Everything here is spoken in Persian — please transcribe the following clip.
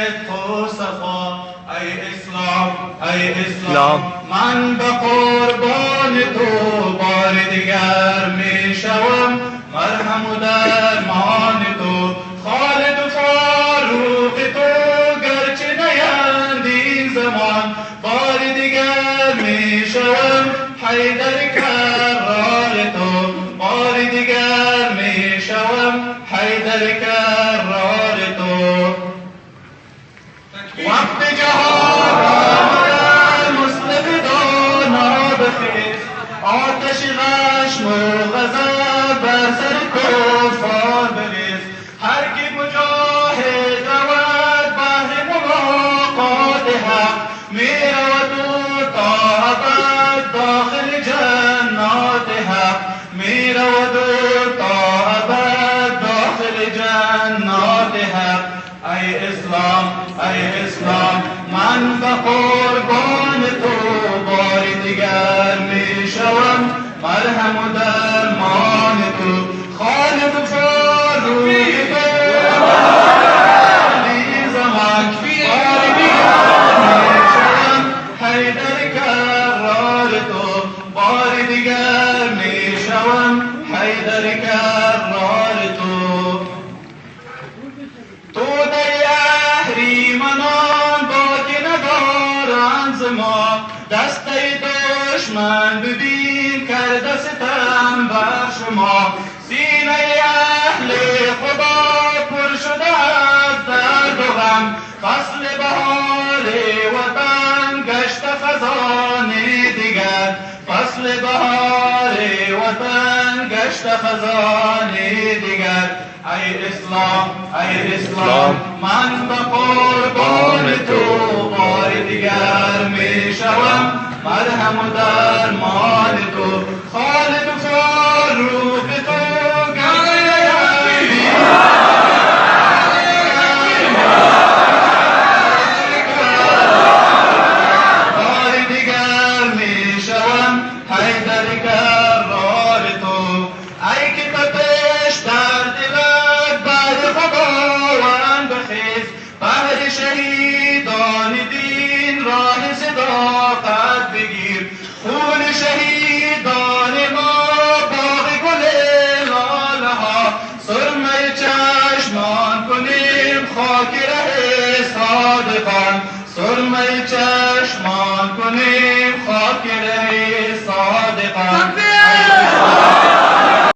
صدق و صفا. ای اسلام ای اسلام من به قربان تو بار دیگر می شوم. مرهم و درمان تو خالد و فاروق تو گرچه نیند این زمان. بار دیگر می شوم حیدر کرار تو. بار دیگر می شوم حیدر کرار تو. وقت جهان آمد مصطفی دانا بخیز. آتش غشم و غضب بر سر کفار بریز. هر کی مجاهد رود بهر ملاقات حق می رود او تا ابد داخل جنات حق. می رود او تا ابد داخل جنات حق. ای اسلام ای اسلام من به قربان تو بار دیگر می شوم. مرهم و درمان تو خالد و فاروق تو علی زمان. بار دیگر می شوم حیدر کرار تو. بار دیگر می شوم حیدر کرار تو. تو در اهریمنان باقی ندارند ز ما. دسته دشمن ببین کرده ستم بر شما. سینه اهل خدا پر شده از درد و غم. فصل بهار وطن گشت خزان دیگر. فصل بهار وطن گشت خزان دیگر. ای اسلام ای اسلام من به قربان تو بار دیگر می شوم. مرهم و درمان تو خالد و فاروق تو گرچه بار دیگر می شوم حیدر کرار تو. ای که تپش در دلت بعد خداوند بخیز. بهر شهیدان دین راه صداقت بگیر. خون شهیدان ما باغ گل لاله ها. سرمه چشمان کنیم خاک ره صادقان. سرمه چشمان کنیم خاک ره صادقان.